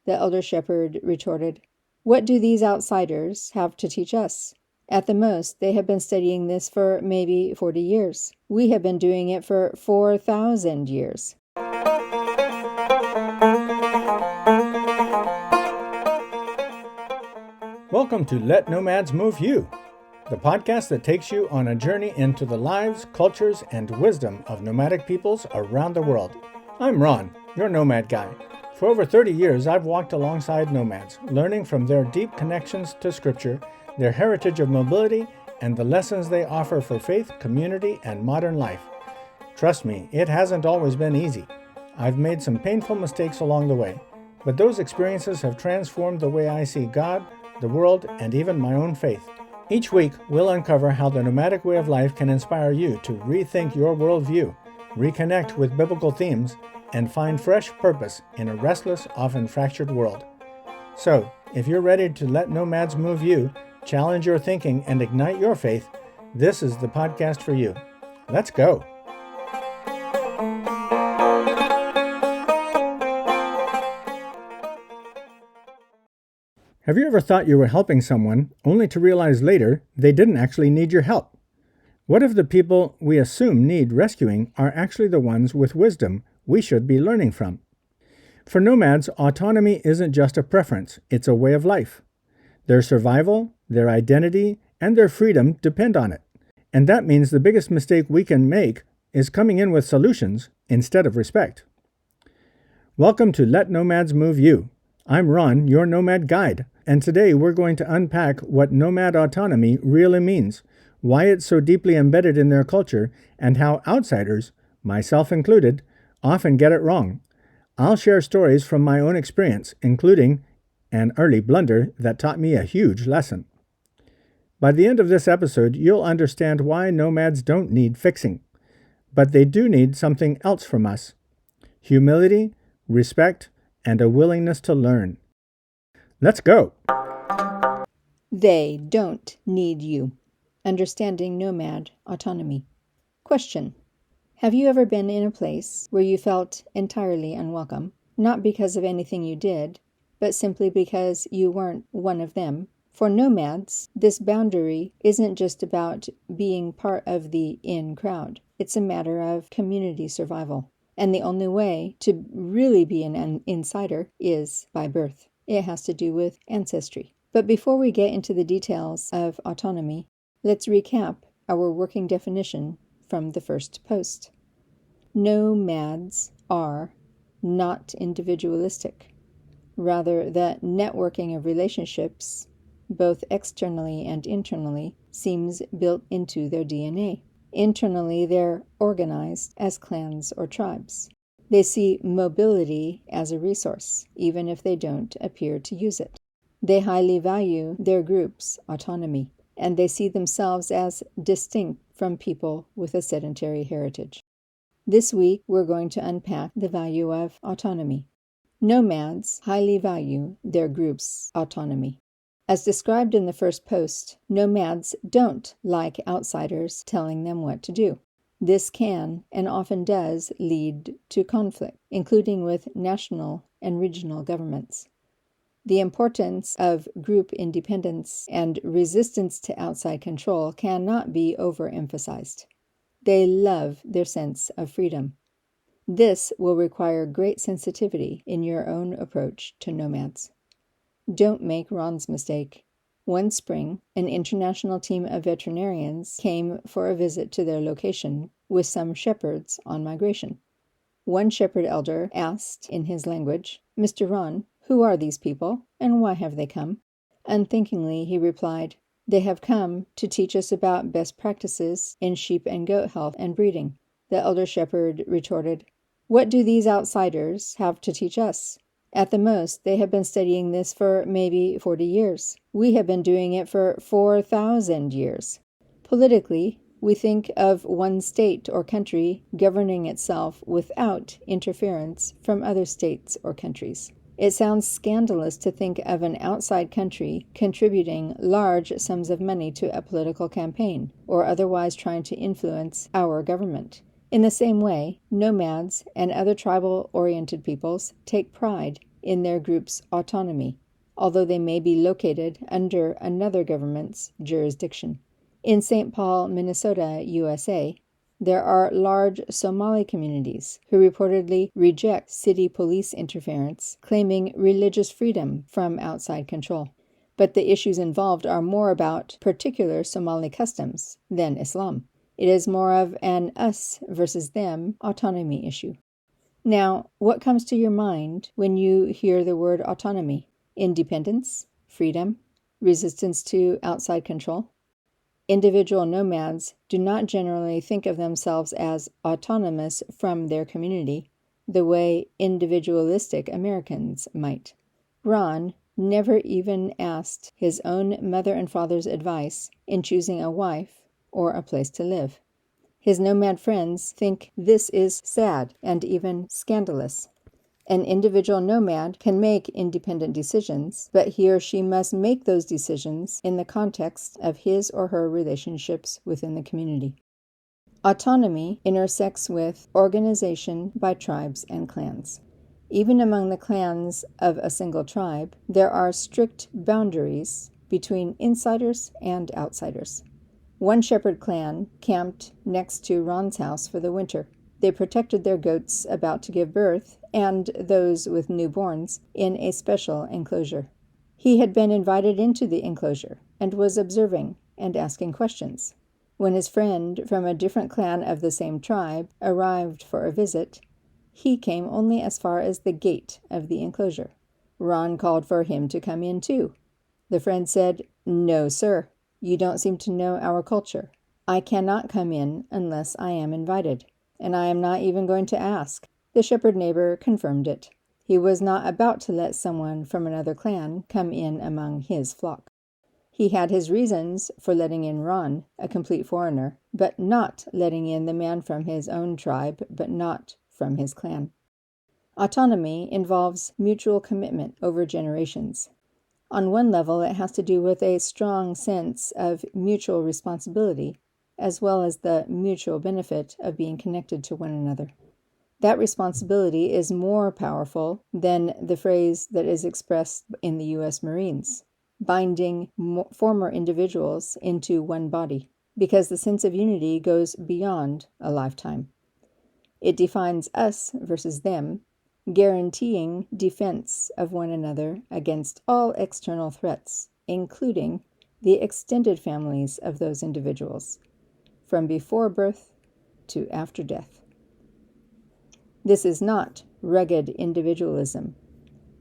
The elder shepherd retorted, "What do these outsiders have to teach us? At the most, they have been studying this for maybe 40 years. We have been doing it for 4,000 years. Welcome to Let Nomads Move You, the podcast that takes you on a journey into the lives, cultures, and wisdom of nomadic peoples around the world. I'm Ron, your nomad guy. For over 30 years, I've walked alongside nomads, learning from their deep connections to scripture, their heritage of mobility, and the lessons they offer for faith, community, and modern life. Trust me, it hasn't always been easy. I've made some painful mistakes along the way, but those experiences have transformed the way I see God, the world, and even my own faith. Each week, we'll uncover how the nomadic way of life can inspire you to rethink your worldview, reconnect with biblical themes, and find fresh purpose in a restless, often fractured world. So, if you're ready to let nomads move you, challenge your thinking, and ignite your faith, this is the podcast for you. Let's go. Have you ever thought you were helping someone only to realize later they didn't actually need your help? What if the people we assume need rescuing are actually the ones with wisdom we should be learning from? For nomads, autonomy isn't just a preference, it's a way of life. Their survival, their identity, and their freedom depend on it. And that means the biggest mistake we can make is coming in with solutions instead of respect. Welcome to Let Nomads Move You. I'm Ron, your nomad guide, and today we're going to unpack what nomad autonomy really means, why it's so deeply embedded in their culture, and how outsiders, myself included, often get it wrong. I'll share stories from my own experience, including an early blunder that taught me a huge lesson. By the end of this episode, you'll understand why nomads don't need fixing, but they do need something else from us: humility, respect, and a willingness to learn. Let's go! They don't need you. Understanding nomad autonomy. Question: have you ever been in a place where you felt entirely unwelcome, not because of anything you did, but simply because you weren't one of them? For nomads, this boundary isn't just about being part of the in crowd. It's a matter of community survival. And the only way to really be an insider is by birth. It has to do with ancestry. But before we get into the details of autonomy, let's recap our working definition from the first post. Nomads are not individualistic. Rather, the networking of relationships, both externally and internally, seems built into their DNA. Internally, they're organized as clans or tribes. They see mobility as a resource, even if they don't appear to use it. They highly value their group's autonomy, and they see themselves as distinct from people with a sedentary heritage. This week, we're going to unpack the value of autonomy. Nomads highly value their group's autonomy. As described in the first post, nomads don't like outsiders telling them what to do. This can, and often does, lead to conflict, including with national and regional governments. The importance of group independence and resistance to outside control cannot be overemphasized. They love their sense of freedom. This will require great sensitivity in your own approach to nomads. Don't make Ron's mistake. One spring, an international team of veterinarians came for a visit to their location with some shepherds on migration. One shepherd elder asked in his language, "Mr. Ron, who are these people, and why have they come?" Unthinkingly, he replied, "They have come to teach us about best practices in sheep and goat health and breeding." The elder shepherd retorted, "What do these outsiders have to teach us? At the most, they have been studying this for maybe 40 years. We have been doing it for 4,000 years. Politically, we think of one state or country governing itself without interference from other states or countries. It sounds scandalous to think of an outside country contributing large sums of money to a political campaign, or otherwise trying to influence our government. In the same way, nomads and other tribal-oriented peoples take pride in their group's autonomy, although they may be located under another government's jurisdiction. In St. Paul, Minnesota, USA, there are large Somali communities who reportedly reject city police interference, claiming religious freedom from outside control. But the issues involved are more about particular Somali customs than Islam. It is more of an us versus them autonomy issue. Now, what comes to your mind when you hear the word autonomy? Independence, freedom, resistance to outside control? Individual nomads do not generally think of themselves as autonomous from their community, the way individualistic Americans might. Ron never even asked his own mother and father's advice in choosing a wife or a place to live. His nomad friends think this is sad and even scandalous. An individual nomad can make independent decisions, but he or she must make those decisions in the context of his or her relationships within the community. Autonomy intersects with organization by tribes and clans. Even among the clans of a single tribe, there are strict boundaries between insiders and outsiders. One shepherd clan camped next to Ron's house for the winter. They protected their goats about to give birth and those with newborns in a special enclosure. He had been invited into the enclosure and was observing and asking questions. When his friend from a different clan of the same tribe arrived for a visit, he came only as far as the gate of the enclosure. Ron called for him to come in too. The friend said, "No, sir. You don't seem to know our culture. I cannot come in unless I am invited, and I am not even going to ask." The shepherd neighbor confirmed it. He was not about to let someone from another clan come in among his flock. He had his reasons for letting in Ron, a complete foreigner, but not letting in the man from his own tribe, but not from his clan. Autonomy involves mutual commitment over generations. On one level, it has to do with a strong sense of mutual responsibility, as well as the mutual benefit of being connected to one another. That responsibility is more powerful than the phrase that is expressed in the U.S. Marines, binding former individuals into one body, because the sense of unity goes beyond a lifetime. It defines us versus them, guaranteeing defense of one another against all external threats, including the extended families of those individuals, from before birth to after death. This is not rugged individualism,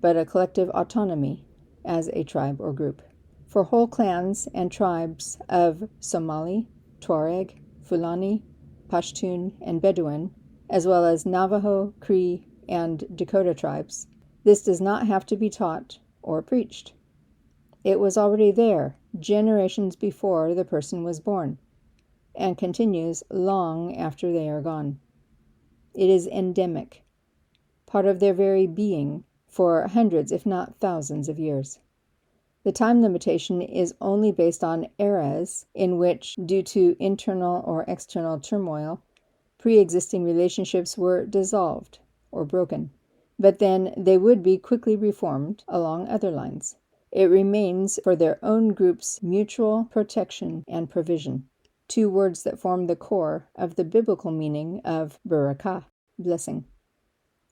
but a collective autonomy as a tribe or group. For whole clans and tribes of Somali, Tuareg, Fulani, Pashtun, and Bedouin, as well as Navajo, Cree, and Dakota tribes, this does not have to be taught or preached. It was already there generations before the person was born, and continues long after they are gone. It is endemic, part of their very being for hundreds, if not thousands of years. The time limitation is only based on eras in which, due to internal or external turmoil, pre-existing relationships were dissolved or broken, but then they would be quickly reformed along other lines. It remains for their own group's mutual protection and provision, two words that form the core of the biblical meaning of barakah, blessing.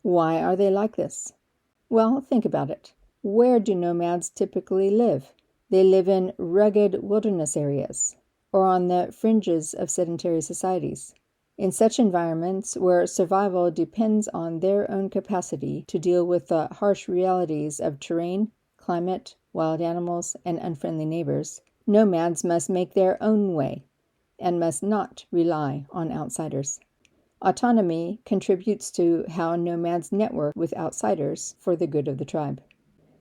Why are they like this? Well, think about it. Where do nomads typically live? They live in rugged wilderness areas or on the fringes of sedentary societies. In such environments where survival depends on their own capacity to deal with the harsh realities of terrain, climate, wild animals, and unfriendly neighbors, nomads must make their own way and must not rely on outsiders. Autonomy contributes to how nomads network with outsiders for the good of the tribe.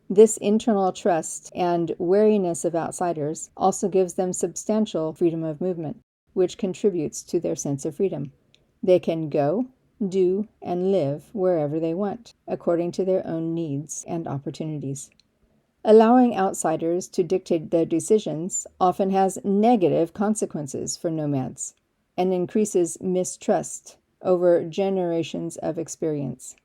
This internal trust and wariness of outsiders also gives them substantial freedom of movement, which contributes to their sense of freedom. They can go, do, and live wherever they want, according to their own needs and opportunities. Allowing outsiders to dictate their decisions often has negative consequences for nomads and increases mistrust over generations of experience.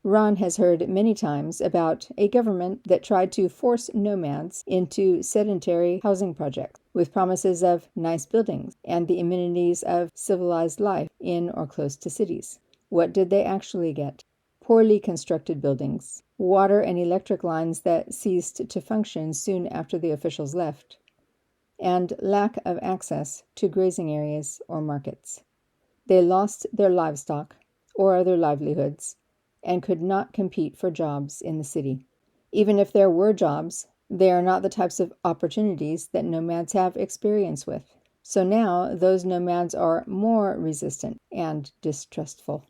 Ron has heard many times about a government that tried to force nomads into sedentary housing projects with promises of nice buildings and the amenities of civilized life in or close to cities. What did they actually get? Poorly constructed buildings, water and electric lines that ceased to function soon after the officials left, and lack of access to grazing areas or markets. They lost their livestock or other livelihoods and could not compete for jobs in the city. Even if there were jobs, they are not the types of opportunities that nomads have experience with. So now those nomads are more resistant and distrustful.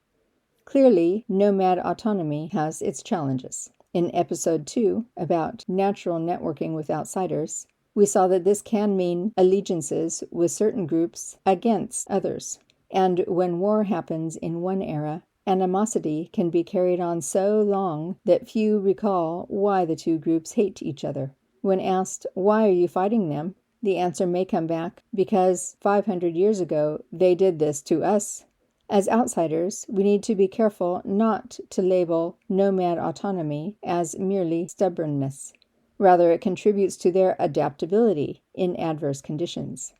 Clearly, nomad autonomy has its challenges. In episode 2, about natural networking with outsiders, we saw that this can mean allegiances with certain groups against others. And when war happens in one era, animosity can be carried on so long that few recall why the two groups hate each other. When asked, "Why are you fighting them?" the answer may come back, "Because 500 years ago they did this to us." As outsiders, we need to be careful not to label nomad autonomy as merely stubbornness. Rather, it contributes to their adaptability in adverse conditions.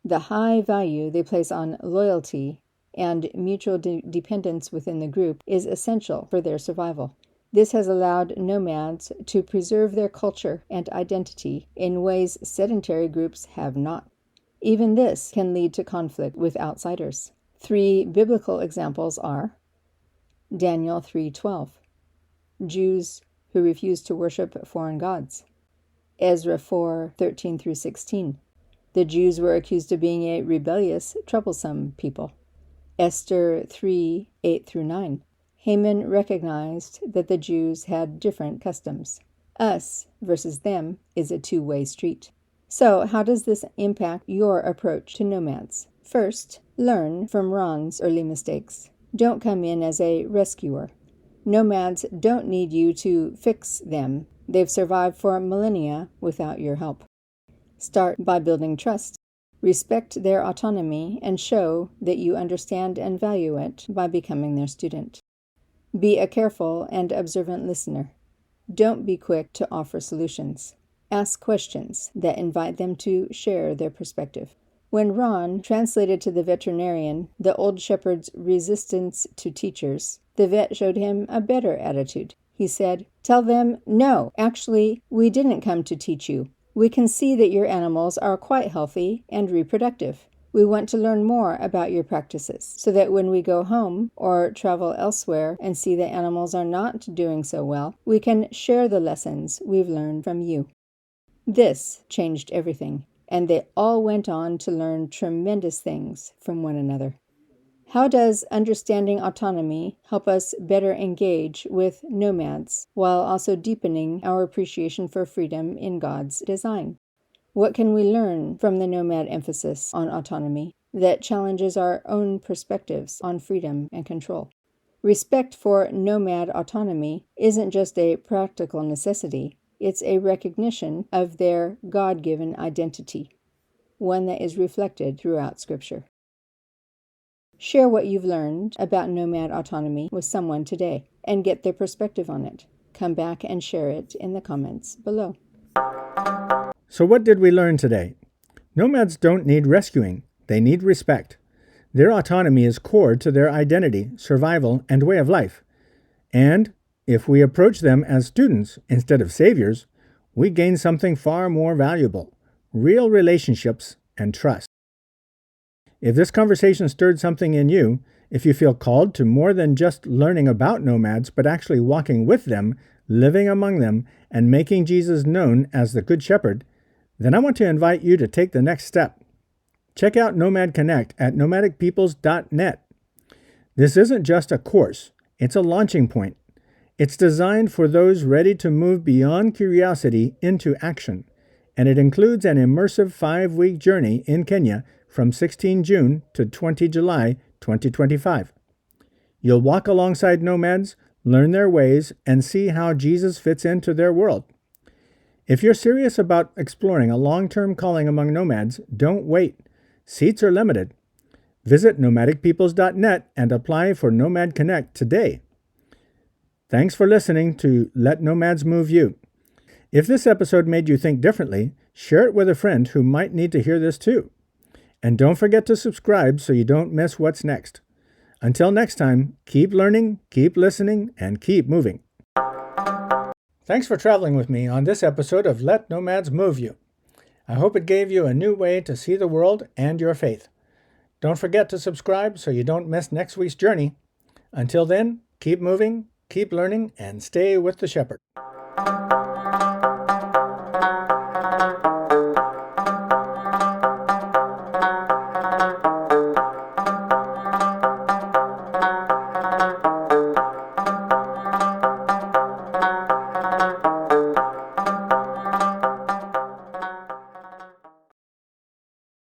The high value they place on loyalty and mutual dependence within the group is essential for their survival. This has allowed nomads to preserve their culture and identity in ways sedentary groups have not. Even this can lead to conflict with outsiders. 3 biblical examples are Daniel 3:12, Jews who refuse to worship foreign gods; Ezra 4:13 through 16. The Jews were accused of being a rebellious, troublesome people; Esther 3:8 through 9. Haman recognized that the Jews had different customs. Us versus them is a two-way street. So, how does this impact your approach to nomads? First, learn from Ron's early mistakes. Don't come in as a rescuer. Nomads don't need you to fix them. They've survived for millennia without your help. Start by building trust. Respect their autonomy and show that you understand and value it by becoming their student. Be a careful and observant listener. Don't be quick to offer solutions. Ask questions that invite them to share their perspective. When Ron translated to the veterinarian the old shepherd's resistance to teachers, the vet showed him a better attitude. He said, "Tell them, no, actually, we didn't come to teach you. We can see that your animals are quite healthy and reproductive. We want to learn more about your practices so that when we go home or travel elsewhere and see that animals are not doing so well, we can share the lessons we've learned from you." This changed everything, and they all went on to learn tremendous things from one another. How does understanding autonomy help us better engage with nomads while also deepening our appreciation for freedom in God's design? What can we learn from the nomad emphasis on autonomy that challenges our own perspectives on freedom and control? Respect for nomad autonomy isn't just a practical necessity, it's a recognition of their God-given identity, one that is reflected throughout Scripture. Share what you've learned about nomad autonomy with someone today and get their perspective on it. Come back and share it in the comments below. So what did we learn today? Nomads don't need rescuing. They need respect. Their autonomy is core to their identity, survival, and way of life. And if we approach them as students instead of saviors, we gain something far more valuable: real relationships and trust. If this conversation stirred something in you, if you feel called to more than just learning about nomads, but actually walking with them, living among them, and making Jesus known as the Good Shepherd, then I want to invite you to take the next step. Check out Nomad Connect at nomadicpeoples.net. This isn't just a course, it's a launching point. It's designed for those ready to move beyond curiosity into action, and it includes an immersive 5-week journey in Kenya from 16 June to 20 July 2025. You'll walk alongside nomads, learn their ways, and see how Jesus fits into their world. If you're serious about exploring a long-term calling among nomads, don't wait. Seats are limited. Visit nomadicpeoples.net and apply for Nomad Connect today. Thanks for listening to Let Nomads Move You. If this episode made you think differently, share it with a friend who might need to hear this too. And don't forget to subscribe so you don't miss what's next. Until next time, keep learning, keep listening, and keep moving. Thanks for traveling with me on this episode of Let Nomads Move You. I hope it gave you a new way to see the world and your faith. Don't forget to subscribe so you don't miss next week's journey. Until then, keep moving, keep learning, and stay with the shepherd.